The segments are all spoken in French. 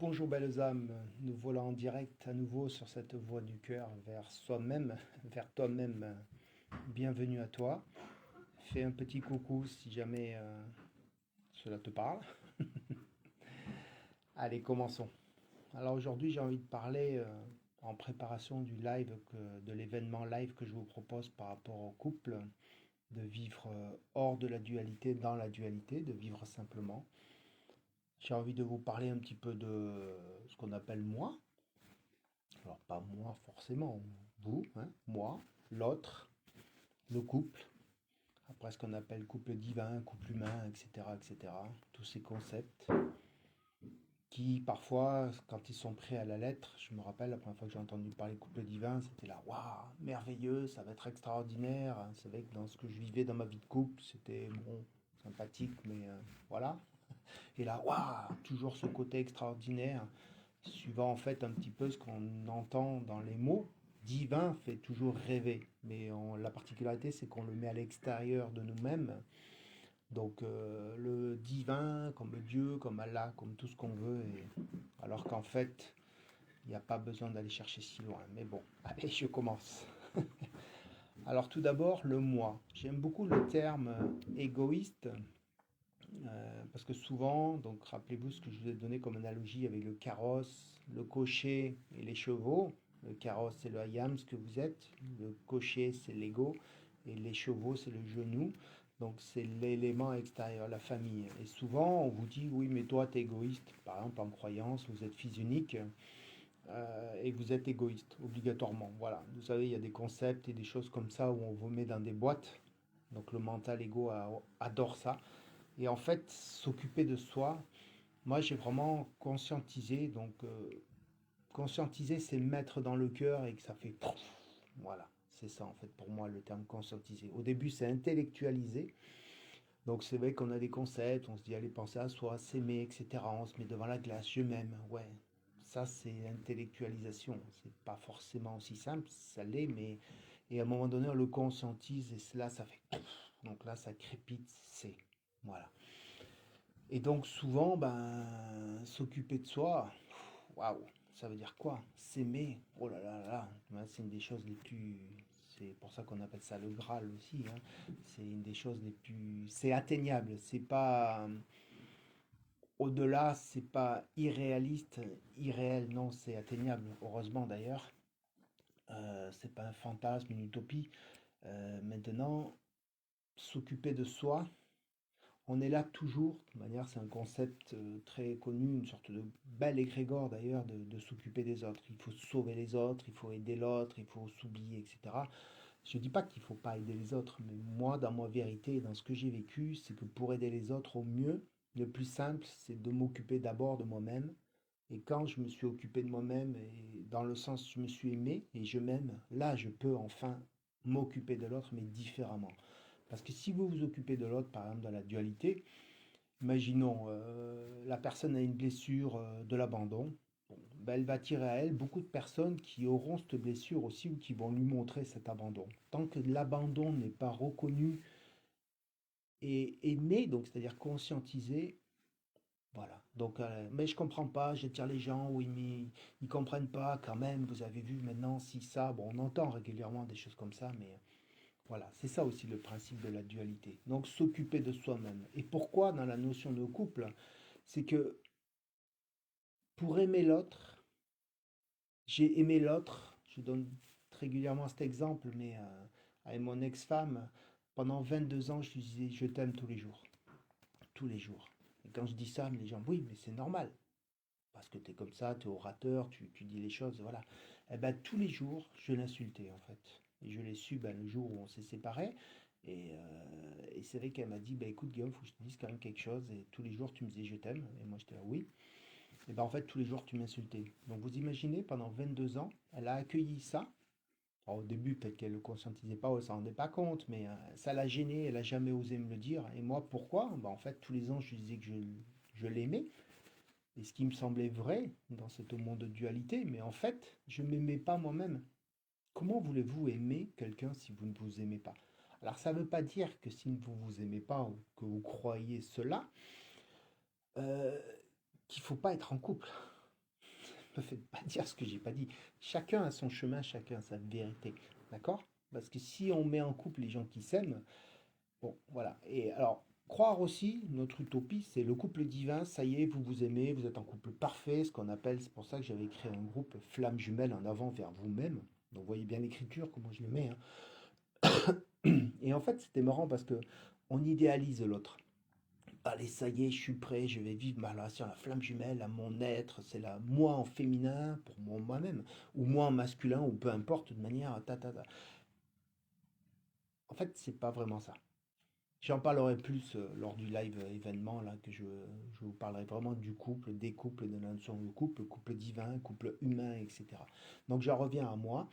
Bonjour belles âmes, nous voilà en direct à nouveau sur cette voie du cœur vers soi-même, vers toi-même. Bienvenue à toi. Fais un petit coucou si jamais cela te parle. Allez, commençons. Alors aujourd'hui j'ai envie de parler en préparation du live, de l'événement live que je vous propose par rapport au couple, de vivre hors de la dualité, dans la dualité, de vivre simplement. J'ai envie de vous parler un petit peu de ce qu'on appelle moi. Alors pas moi forcément, vous, hein, moi, l'autre, le couple, après ce qu'on appelle couple divin, couple humain, etc., etc. Tous ces concepts qui parfois, quand ils sont pris à la lettre, je me rappelle la première fois que j'ai entendu parler couple divin, c'était là, waouh, merveilleux, ça va être extraordinaire. C'est vrai que dans ce que je vivais dans ma vie de couple, c'était bon, sympathique, mais voilà. Et là, waouh, toujours ce côté extraordinaire, suivant en fait un petit peu ce qu'on entend dans les mots. Divin fait toujours rêver, mais la particularité c'est qu'on le met à l'extérieur de nous-mêmes. Donc le divin, comme Dieu, comme Allah, comme tout ce qu'on veut, alors qu'en fait, il n'y a pas besoin d'aller chercher si loin. Mais bon, allez, je commence. Alors tout d'abord, le moi. J'aime beaucoup le terme égoïste, parce que souvent, donc rappelez-vous ce que je vous ai donné comme analogie avec le carrosse, le cocher et les chevaux. Le carrosse, c'est le I am, ce que vous êtes. Le cocher, c'est l'ego. Et les chevaux, c'est le genou. Donc, c'est l'élément extérieur, la famille. Et souvent, on vous dit, oui, mais toi, tu es égoïste. Par exemple, en croyance, vous êtes fils unique et vous êtes égoïste, obligatoirement. Voilà. Vous savez, il y a des concepts et des choses comme ça où on vous met dans des boîtes. Donc, le mental ego adore ça. Et en fait, s'occuper de soi, moi j'ai vraiment conscientisé. Donc, conscientiser, c'est mettre dans le cœur et que ça fait pouf. Voilà, c'est ça en fait pour moi le terme conscientiser. Au début, c'est intellectualiser. Donc, c'est vrai qu'on a des concepts, on se dit allez penser à soi, s'aimer, etc. On se met devant la glace, je m'aime. Ouais, ça c'est intellectualisation. C'est pas forcément aussi simple, ça l'est, mais. Et à un moment donné, on le conscientise et là, ça fait pouf. Donc là, ça crépite, c'est. Voilà. Et donc souvent, ben, s'occuper de soi, waouh, ça veut dire quoi? S'aimer, oh là là là, là, c'est une des choses les plus, c'est pour ça qu'on appelle ça le Graal aussi, hein. C'est une des choses les plus, c'est atteignable, c'est pas, au-delà, c'est pas irréaliste, irréel, non, c'est atteignable, heureusement d'ailleurs. C'est pas un fantasme, une utopie. Maintenant, s'occuper de soi, on est là toujours, de manière, c'est un concept très connu, une sorte de bel égrégore d'ailleurs de s'occuper des autres. Il faut sauver les autres, il faut aider l'autre, il faut s'oublier, etc. Je ne dis pas qu'il ne faut pas aider les autres, mais moi, dans ma vérité et dans ce que j'ai vécu, c'est que pour aider les autres au mieux, le plus simple, c'est de m'occuper d'abord de moi-même. Et quand je me suis occupé de moi-même, et dans le sens je me suis aimé et je m'aime, là, je peux enfin m'occuper de l'autre, mais différemment. Parce que si vous vous occupez de l'autre, par exemple dans la dualité, imaginons la personne a une blessure de l'abandon, bon, ben, elle va tirer à elle beaucoup de personnes qui auront cette blessure aussi ou qui vont lui montrer cet abandon. Tant que l'abandon n'est pas reconnu et aimé, donc c'est-à-dire conscientisé, voilà. Donc, mais je comprends pas, j'attire les gens, oui, mais ils comprennent pas quand même. Vous avez vu maintenant si ça, bon, on entend régulièrement des choses comme ça, mais voilà, c'est ça aussi le principe de la dualité. Donc s'occuper de soi-même. Et pourquoi dans la notion de couple? C'est que pour aimer l'autre, j'ai aimé l'autre, je donne régulièrement cet exemple, mais avec mon ex-femme, pendant 22 ans, je lui disais je t'aime tous les jours. Tous les jours. Et quand je dis ça, les gens, oui, mais c'est normal. Parce que tu es comme ça, tu es orateur, tu dis les choses, voilà. Eh ben, tous les jours, je l'insultais en fait. Et je l'ai su ben, le jour où on s'est séparés. Et c'est vrai qu'elle m'a dit, ben, écoute Guillaume, faut que je te dise quand même quelque chose. Et tous les jours, tu me disais je t'aime. Et moi, j'étais là, oui. Et ben, en fait, tous les jours, tu m'insultais. Donc, vous imaginez, pendant 22 ans, elle a accueilli ça. Alors, au début, peut-être qu'elle ne le conscientisait pas, ou elle ne s'en rendait pas compte, mais ça l'a gênée, elle n'a jamais osé me le dire. Et moi, pourquoi? Ben, en fait, tous les ans, je lui disais que je l'aimais. Et ce qui me semblait vrai dans ce monde de dualité, mais en fait, je ne m'aimais pas moi-même. Comment voulez-vous aimer quelqu'un si vous ne vous aimez pas? Alors ça ne veut pas dire que si vous ne vous aimez pas ou que vous croyez cela, euh, qu'il ne faut pas être en couple. me faites pas dire ce que j'ai pas dit. Chacun a son chemin, chacun a sa vérité. D'accord? Parce que si on met en couple les gens qui s'aiment, bon, voilà. Et alors, croire aussi, notre utopie, c'est le couple divin, ça y est, vous vous aimez, vous êtes en couple parfait, ce qu'on appelle, c'est pour ça que j'avais créé un groupe Flamme Jumelle en avant vers vous-même. Donc, vous voyez bien l'écriture, comment je le mets, hein. Et en fait, c'était marrant parce que on idéalise l'autre. Allez, ça y est, je suis prêt, je vais vivre ma relation à la flamme jumelle, à mon être, c'est la moi en féminin pour moi-même, ou moi en masculin, ou peu importe, de manière En fait, c'est pas vraiment ça. J'en parlerai plus lors du live événement, là, je vous parlerai vraiment du couple, des couples, de la notion de couple, couple divin, couple humain, etc. Donc j'en reviens à moi.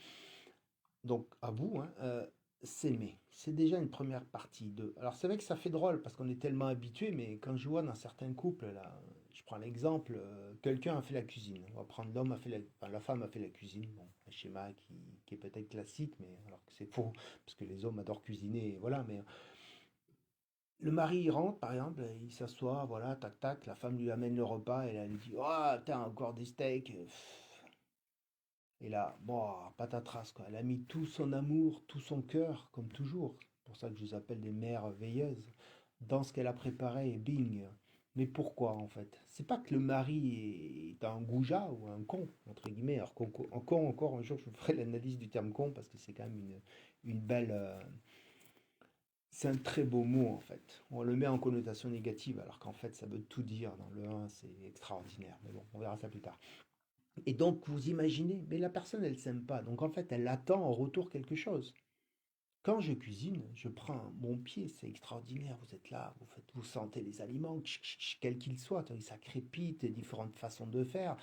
Donc à vous, hein, s'aimer, c'est déjà une première partie de. Alors c'est vrai que ça fait drôle parce qu'on est tellement habitué, mais quand je vois dans certains couples, là, je prends l'exemple, quelqu'un a fait la cuisine. On va prendre l'homme a fait enfin, la femme a fait la cuisine. Bon, un schéma qui est peut-être classique, mais alors que c'est faux, parce que les hommes adorent cuisiner, et voilà. Mais le mari il rentre, par exemple, il s'assoit, voilà, tac tac, la femme lui amène le repas, et elle lui dit, oh, t'as encore des steaks. Et là, bon, patatras, quoi. Elle a mis tout son amour, tout son cœur, comme toujours. C'est pour ça que je vous appelle des mères veilleuses, dans ce qu'elle a préparé et bing. Mais pourquoi en fait? C'est pas que le mari est un goujat ou un con, entre guillemets. Alors encore un jour, je vous ferai l'analyse du terme con parce que c'est quand même une belle. C'est un très beau mot en fait. On le met en connotation négative alors qu'en fait ça veut tout dire. Dans le un, c'est extraordinaire. Mais bon, on verra ça plus tard. Et donc, vous imaginez, mais la personne, elle s'aime pas. Donc, en fait, elle attend en retour quelque chose. Quand je cuisine, je prends mon pied, c'est extraordinaire. Vous êtes là, vous sentez les aliments, quels qu'ils soient. Ça crépite, et différentes façons de faire.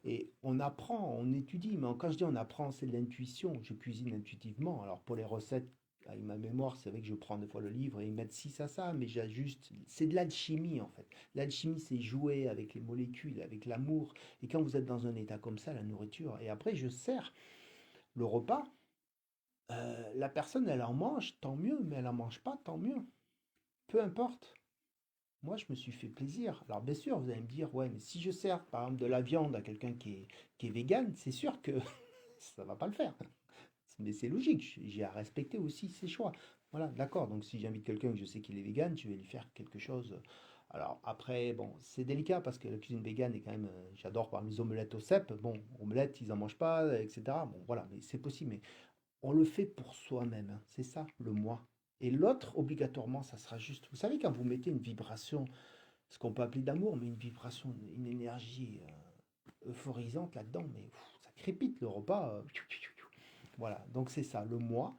Et on apprend, on étudie. Mais quand je dis on apprend, c'est de l'intuition. Je cuisine intuitivement. Alors, pour les recettes, avec ma mémoire, c'est vrai que je prends des fois le livre et ils mettent ci, ça, mais j'ajuste. C'est de l'alchimie, en fait. L'alchimie, c'est jouer avec les molécules, avec l'amour. Et quand vous êtes dans un état comme ça, la nourriture, et après je sers le repas, la personne, elle en mange, tant mieux, mais elle en mange pas, tant mieux. Peu importe. Moi, je me suis fait plaisir. Alors, bien sûr, vous allez me dire, ouais, mais si je sers, par exemple, de la viande à quelqu'un qui est vegan, c'est sûr que ça va pas le faire. Mais c'est logique, j'ai à respecter aussi ses choix. Voilà, d'accord. Donc, si j'invite quelqu'un que je sais qu'il est vegan, je vais lui faire quelque chose. Alors, après, bon, c'est délicat parce que la cuisine végane est quand même. J'adore par exemple les omelettes au cèpe. Bon, omelettes, ils en mangent pas, etc. Bon, voilà, mais c'est possible. Mais on le fait pour soi-même, hein. C'est ça, le moi. Et l'autre, obligatoirement, ça sera juste. Vous savez, quand vous mettez une vibration, ce qu'on peut appeler d'amour, mais une vibration, une énergie euphorisante là-dedans, mais ça crépite le repas. Voilà, donc c'est ça, le moi.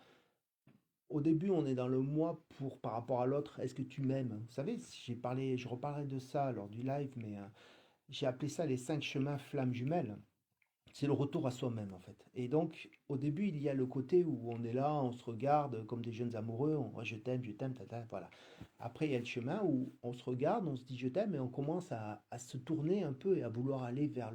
Au début, on est dans le moi pour par rapport à l'autre. Est-ce que tu m'aimes? Vous savez, j'ai parlé, je reparlerai de ça lors du live, mais j'ai appelé ça les 5 chemins flammes jumelles. C'est le retour à soi-même en fait. Et donc, au début, il y a le côté où on est là, on se regarde comme des jeunes amoureux, ouais, je t'aime, tata, voilà. Après, il y a le chemin où on se regarde, on se dit je t'aime, et on commence à se tourner un peu et à vouloir aller vers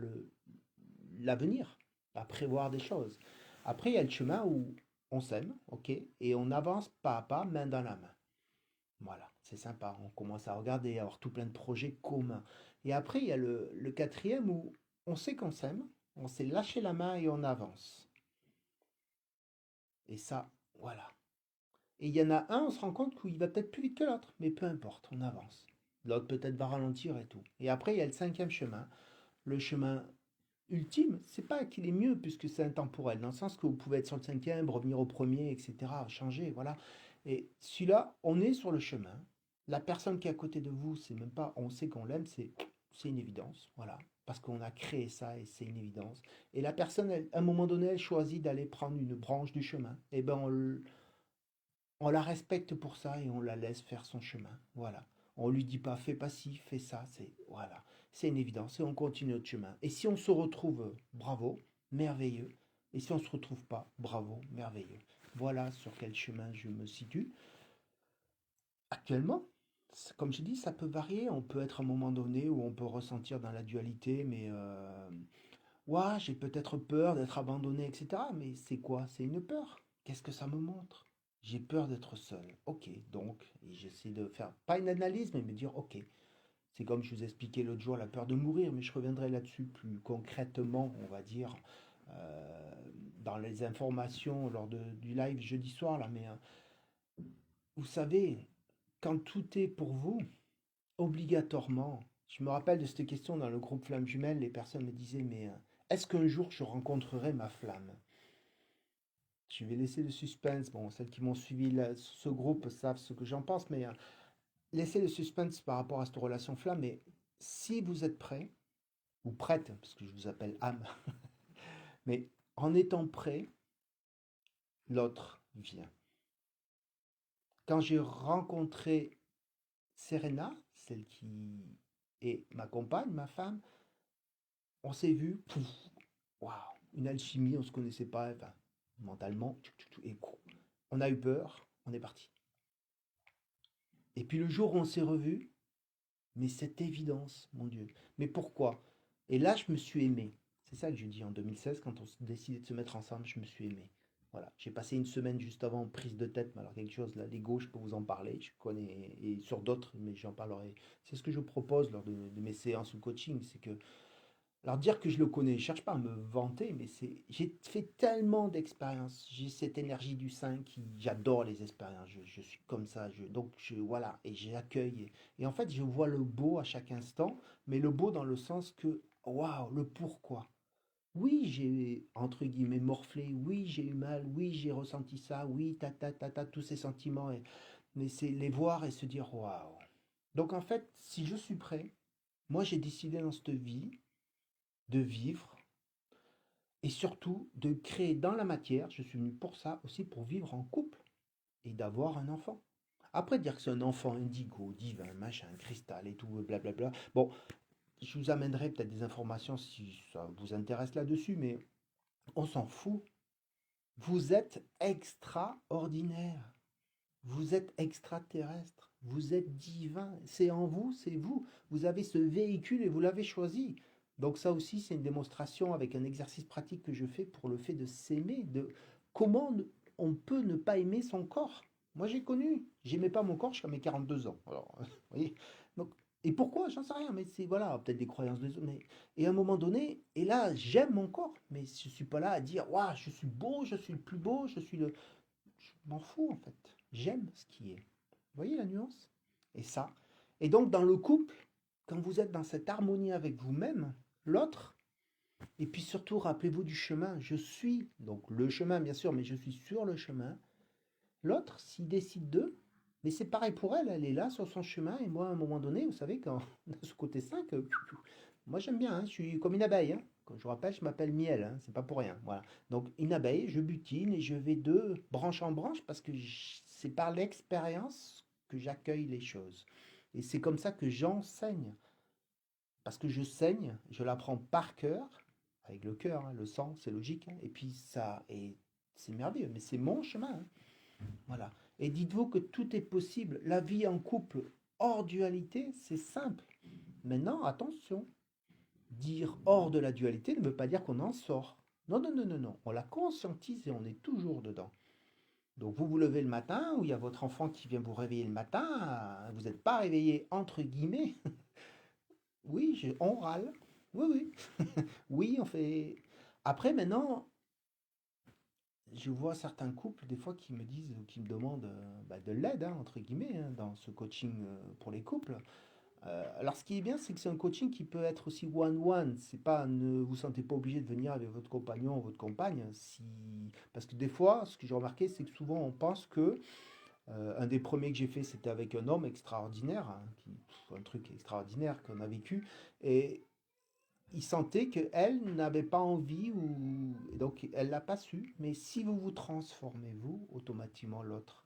l'avenir, à prévoir des choses. Après, il y a le chemin où on s'aime, ok, et on avance pas à pas, main dans la main. Voilà, c'est sympa. On commence à regarder, à avoir tout plein de projets communs. Et après, il y a le quatrième où on sait qu'on s'aime, on s'est lâché la main et on avance. Et ça, voilà. Et il y en a un, on se rend compte qu'il va peut-être plus vite que l'autre, mais peu importe, on avance. L'autre peut-être va ralentir et tout. Et après, il y a le cinquième chemin. Le chemin ultime, c'est pas qu'il est mieux puisque c'est intemporel, dans le sens que vous pouvez être sur le cinquième, revenir au premier, etc., changer, voilà. Et celui-là, on est sur le chemin. La personne qui est à côté de vous, c'est même pas, on sait qu'on l'aime, c'est une évidence, voilà. Parce qu'on a créé ça et c'est une évidence. Et la personne, à un moment donné, elle choisit d'aller prendre une branche du chemin. Et ben on la respecte pour ça et on la laisse faire son chemin, voilà. On lui dit pas fais pas ci, fais ça, c'est voilà, c'est une évidence et on continue notre chemin. Et si on se retrouve, bravo, merveilleux. Et si on se retrouve pas, bravo, merveilleux. Voilà sur quel chemin je me situe actuellement. Comme je dis, ça peut varier. On peut être à un moment donné où on peut ressentir dans la dualité, mais ouah, j'ai peut-être peur d'être abandonné, etc. Mais c'est quoi? C'est une peur. Qu'est-ce que ça me montre? J'ai peur d'être seul. Ok, donc, et j'essaie de faire, pas une analyse, mais me dire, ok, C'est comme je vous expliquais l'autre jour, la peur de mourir, mais je reviendrai là-dessus plus concrètement, on va dire, euh, dans les informations lors du live jeudi soir, là. Mais vous savez, quand tout est pour vous, obligatoirement, je me rappelle de cette question dans le groupe Flamme Jumelle, les personnes me disaient, mais est-ce qu'un jour je rencontrerai ma flamme? Je vais laisser le suspense. Bon, celles qui m'ont suivi ce groupe savent ce que j'en pense, mais laissez le suspense par rapport à cette relation flamme. Mais si vous êtes prêt, ou prête, parce que je vous appelle âme, mais en étant prêt, l'autre vient. Quand j'ai rencontré Serena, celle qui est ma compagne, ma femme, on s'est vu, pouf, waouh, une alchimie, on ne se connaissait pas, enfin, mentalement, et on a eu peur, on est parti. Et puis le jour où on s'est revus, mais cette évidence, mon Dieu. Mais pourquoi? Et là, je me suis aimé. C'est ça que je dis en 2016, quand on décidé de se mettre ensemble, je me suis aimé. Voilà, j'ai passé une semaine juste avant prise de tête, mais alors quelque chose, là, l'ego, je peux vous en parler, je connais, et sur d'autres, mais j'en parlerai. C'est ce que je propose lors de mes séances ou coaching, c'est que alors dire que je le connais, je cherche pas à me vanter, mais j'ai fait tellement d'expériences. J'ai cette énergie du 5 qui, j'adore les expériences. Je suis comme ça. Voilà, et j'accueille. Et en fait, je vois le beau à chaque instant, mais le beau dans le sens que, waouh, le pourquoi. Oui, j'ai, entre guillemets, morflé. Oui, j'ai eu mal. Oui, j'ai ressenti ça. Oui, tous ces sentiments. Mais c'est les voir et se dire, waouh. Donc en fait, si je suis prêt, moi j'ai décidé dans cette vie de vivre et surtout de créer dans la matière. Je suis venu pour ça aussi, pour vivre en couple et d'avoir un enfant. Après, dire que c'est un enfant indigo, divin, machin, cristal et tout, blablabla. Bon, je vous amènerai peut-être des informations si ça vous intéresse là-dessus, mais on s'en fout. Vous êtes extraordinaire. Vous êtes extraterrestre. Vous êtes divin. C'est en vous, c'est vous. Vous avez ce véhicule et vous l'avez choisi. Donc ça aussi, c'est une démonstration avec un exercice pratique que je fais pour le fait de s'aimer, de comment on peut ne pas aimer son corps. Moi, j'ai connu, j'aimais pas mon corps jusqu'à mes 42 ans. Alors, vous voyez. Donc, et pourquoi? J'en sais rien, mais c'est voilà, peut-être des croyances des autres. Et à un moment donné, et là, j'aime mon corps, mais je suis pas là à dire, waouh, je suis beau, je suis le plus beau, je suis le, je m'en fous en fait. J'aime ce qui est. Vous voyez la nuance? Et ça. Et donc dans le couple, quand vous êtes dans cette harmonie avec vous-même, l'autre, et puis surtout rappelez-vous du chemin. Je suis, donc le chemin bien sûr, mais je suis sur le chemin. L'autre, s'il décide d'eux, mais c'est pareil pour elle, elle est là sur son chemin, et moi à un moment donné, vous savez, quand on a ce côté 5, moi j'aime bien, hein, je suis comme une abeille. Hein. Comme je vous rappelle, je m'appelle Miel, hein, c'est pas pour rien. Voilà. Donc une abeille, je butine et je vais de branche en branche parce que c'est par l'expérience que j'accueille les choses. Et c'est comme ça que j'enseigne. Parce que je saigne, je l'apprends par cœur, avec le cœur, hein, le sang, c'est logique. Hein, et puis ça, et c'est merveilleux, mais c'est mon chemin. Hein. Voilà. Et dites-vous que tout est possible. La vie en couple hors dualité, c'est simple. Maintenant, attention, dire hors de la dualité ne veut pas dire qu'on en sort. Non, non, non, non, non. On la conscientise et on est toujours dedans. Donc vous vous levez le matin, ou il y a votre enfant qui vient vous réveiller le matin, vous n'êtes pas réveillé entre guillemets. Oui, on râle. Oui, oui. Oui, on fait. Après, maintenant, je vois certains couples, des fois, qui me disent, ou qui me demandent bah, de l'aide, hein, entre guillemets, hein, dans ce coaching pour les couples. Alors, ce qui est bien, c'est que c'est un coaching qui peut être aussi one-one. C'est pas, ne vous sentez pas obligé de venir avec votre compagnon ou votre compagne. Si... Parce que des fois, ce que j'ai remarqué, c'est que souvent, on pense que un des premiers que j'ai fait, c'était avec un homme extraordinaire, hein, un truc extraordinaire qu'on a vécu. Et il sentait qu'elle n'avait pas envie, ou et donc elle l'a pas su. Mais si vous vous transformez, vous, automatiquement l'autre.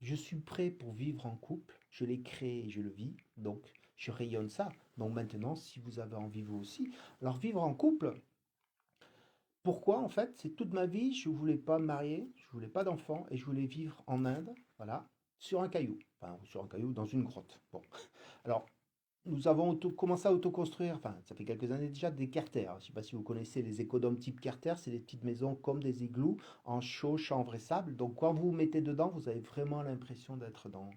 Je suis prêt pour vivre en couple, je l'ai créé et je le vis, donc je rayonne ça. Donc maintenant, si vous avez envie, vous aussi. Alors vivre en couple, pourquoi en fait? C'est toute ma vie, je ne voulais pas me marier, je voulais pas d'enfant et je voulais vivre en Inde, voilà, sur un caillou. Enfin, sur un caillou, dans une grotte. Bon. Alors, nous avons commencé à autoconstruire, enfin, ça fait quelques années déjà, des carters. Je ne sais pas si vous connaissez les écodomes type carter, c'est des petites maisons comme des igloos en chaux, chanvre et sable. Donc quand vous vous mettez dedans, vous avez vraiment l'impression d'être dans,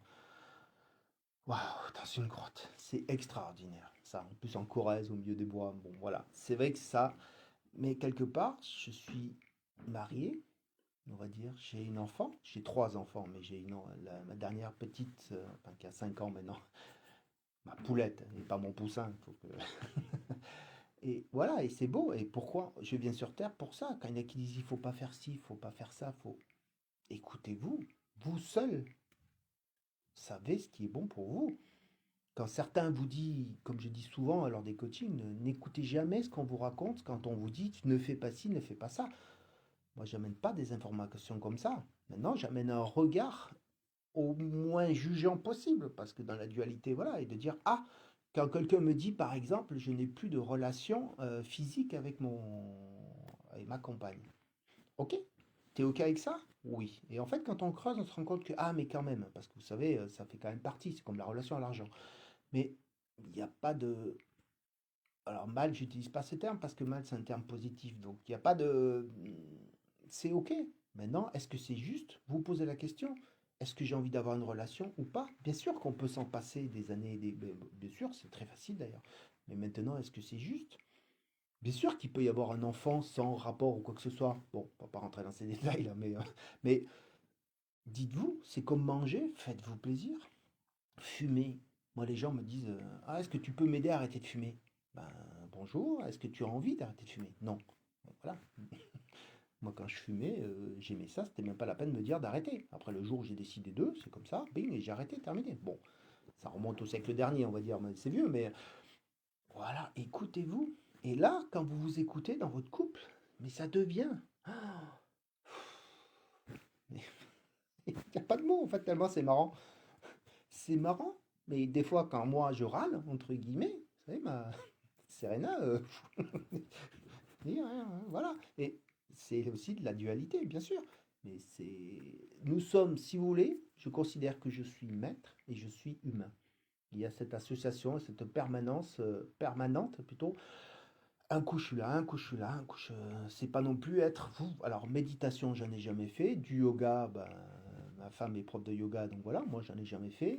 Waouh, dans une grotte. C'est extraordinaire. Ça, en plus en Corrèze, au milieu des bois. Bon, voilà. C'est vrai que ça. Mais quelque part, je suis marié, on va dire. J'ai une enfant. J'ai trois enfants, mais j'ai ma dernière petite, enfin, qui a 5 ans maintenant. Ma poulette, et pas mon poussin. Faut que... Et voilà, et c'est beau. Et pourquoi je viens sur Terre pour ça? Quand il y en a qui disent il faut pas faire ci, il faut pas faire ça, faut. Écoutez-vous, vous seul savez ce qui est bon pour vous. Quand certains vous disent, comme je dis souvent lors des coachings, n'écoutez jamais ce qu'on vous raconte quand on vous dit tu ne fais pas ci, ne fais pas ça. Moi, j'amène pas des informations comme ça. Maintenant, j'amène un regard au moins jugeant possible, parce que dans la dualité, voilà, et de dire, ah, quand quelqu'un me dit, par exemple, je n'ai plus de relation physique avec ma compagne. Ok, t'es ok avec ça? Oui. Et en fait, quand on creuse, on se rend compte que, ah, mais quand même, parce que vous savez, ça fait quand même partie, c'est comme la relation à l'argent. Mais il n'y a pas de... Alors mal, j'utilise pas ce terme parce que mal, c'est un terme positif. Donc il n'y a pas de... C'est OK. Maintenant, est-ce que c'est juste? Vous posez la question. Est-ce que j'ai envie d'avoir une relation ou pas? Bien sûr qu'on peut s'en passer des années et Bien sûr, c'est très facile d'ailleurs. Mais maintenant, est-ce que c'est juste? Bien sûr qu'il peut y avoir un enfant sans rapport ou quoi que ce soit. Bon, on va pas rentrer dans ces détails là, mais dites-vous, c'est comme manger, faites-vous plaisir. Fumer. Moi, les gens me disent ah, est-ce que tu peux m'aider à arrêter de fumer? Ben, bonjour, est-ce que tu as envie d'arrêter de fumer? Non. Bon, voilà. Moi, quand je fumais, j'aimais ça, c'était même pas la peine de me dire d'arrêter. Après, le jour où j'ai décidé de, c'est comme ça, bing, et j'ai arrêté, terminé. Bon, ça remonte au siècle dernier, on va dire, mais c'est vieux, mais voilà, écoutez-vous. Et là, quand vous vous écoutez dans votre couple, mais ça devient. Ah, il n'y a pas de mots, en fait, tellement c'est marrant. C'est marrant, mais des fois, quand moi je râle, entre guillemets, vous savez, ma Serena, voilà. Et c'est aussi de la dualité, bien sûr. Mais c'est. Nous sommes, si vous voulez, je considère que je suis maître et je suis humain. Il y a cette association, cette permanence, permanente plutôt. Un coup je suis là, un coup je suis là, un coup je... C'est pas non plus être vous. Alors méditation, j'en ai jamais fait. Du yoga, ben, ma femme est prof de yoga, donc voilà, moi j'en ai jamais fait.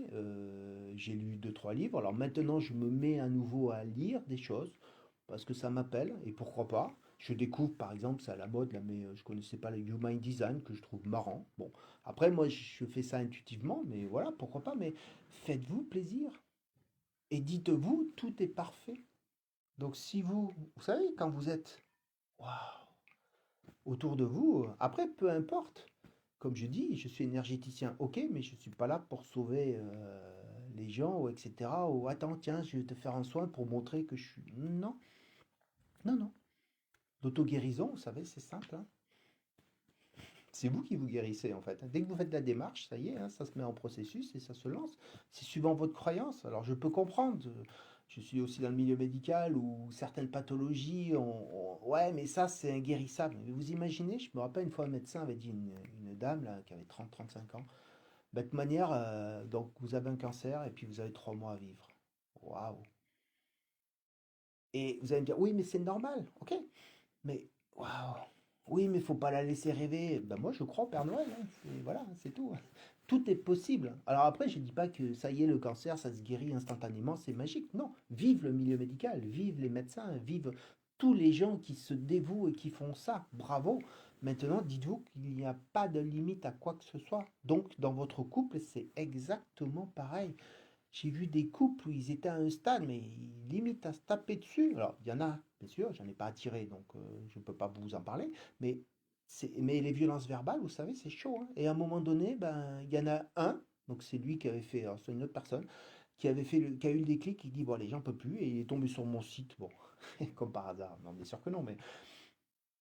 J'ai lu deux, trois livres. Alors maintenant, je me mets à nouveau à lire des choses parce que ça m'appelle et pourquoi pas. Je découvre par exemple, c'est à la mode là, mais je connaissais pas le Human Design que je trouve marrant. Bon, après moi je fais ça intuitivement, mais voilà, pourquoi pas. Mais faites-vous plaisir et dites-vous tout est parfait. Donc si vous savez, quand vous êtes waouh, autour de vous, après peu importe. Comme je dis, je suis énergéticien, ok, mais je ne suis pas là pour sauver les gens, ou etc. Ou attends, tiens, je vais te faire un soin pour montrer que je suis. Non, non, non. L'auto-guérison, vous savez, c'est simple, hein. C'est vous qui vous guérissez en fait. Dès que vous faites la démarche, ça y est, hein, ça se met en processus et ça se lance. C'est suivant votre croyance. Alors je peux comprendre. Je suis aussi dans le milieu médical où certaines pathologies, ouais, mais ça c'est inguérissable. Mais vous imaginez, je me rappelle une fois un médecin avait dit une dame là, qui avait 30-35 ans, bah, de toute manière, donc vous avez un cancer et puis vous avez 3 mois à vivre. Waouh! Et vous allez me dire, oui, mais c'est normal, ok. Mais waouh! Oui, mais faut pas la laisser rêver. Ben moi, je crois au Père Noël, hein. Voilà, c'est tout. Tout est possible. Alors après, je dis pas que ça y est, le cancer, ça se guérit instantanément, c'est magique. Non, vive le milieu médical, vive les médecins, vive tous les gens qui se dévouent et qui font ça. Bravo. Maintenant, dites-vous qu'il n'y a pas de limite à quoi que ce soit. Donc, dans votre couple, c'est exactement pareil. J'ai vu des couples où ils étaient à un stade, mais limite à se taper dessus. Alors, il y en a, bien sûr, j'en ai pas attiré, donc je ne peux pas vous en parler. Mais, mais les violences verbales, vous savez, c'est chaud, hein. Et à un moment donné, ben, il y en a un, donc c'est lui qui avait fait, alors c'est une autre personne, qui avait fait, qui a eu le déclic, qui dit, bon, les gens ne peuvent plus, et il est tombé sur mon site, bon, comme par hasard, non, bien sûr que non, mais...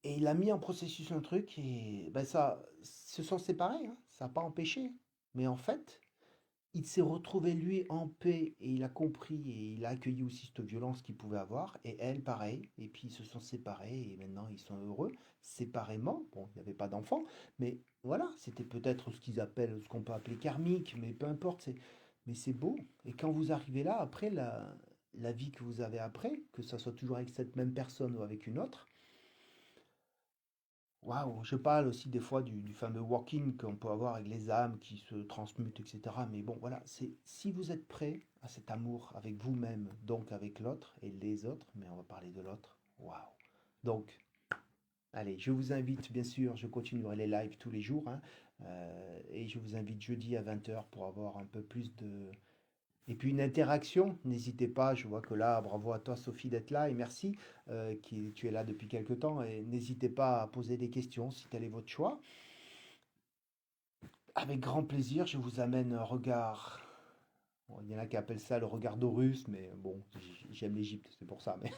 Et il a mis en processus un truc, et ben ça, se sont séparés, hein, ça n'a pas empêché. Mais en fait, il s'est retrouvé lui en paix et il a compris et il a accueilli aussi cette violence qu'il pouvait avoir et elle pareil et puis ils se sont séparés et maintenant ils sont heureux séparément. Bon, il n'y avait pas d'enfant, mais voilà, c'était peut-être ce qu'ils appellent, ce qu'on peut appeler karmique, mais peu importe, mais c'est beau. Et quand vous arrivez là, après la vie que vous avez après, que ça soit toujours avec cette même personne ou avec une autre, waouh, je parle aussi des fois du fameux walking qu'on peut avoir avec les âmes qui se transmutent, etc. Mais bon, voilà, c'est si vous êtes prêt à cet amour avec vous-même, donc avec l'autre et les autres, mais on va parler de l'autre, waouh. Donc, allez, je vous invite, bien sûr, je continuerai les lives tous les jours, hein, et je vous invite jeudi à 20 h pour avoir un peu plus de, et puis une interaction, n'hésitez pas, je vois que là, bravo à toi Sophie d'être là et merci, tu es là depuis quelque temps et n'hésitez pas à poser des questions si tel est votre choix. Avec grand plaisir, je vous amène un regard. Bon, il y en a qui appellent ça le regard d'Horus, mais bon, j'aime l'Égypte, c'est pour ça. Mais,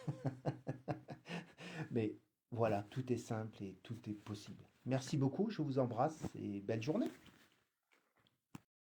mais voilà, tout est simple et tout est possible. Merci beaucoup, je vous embrasse et belle journée.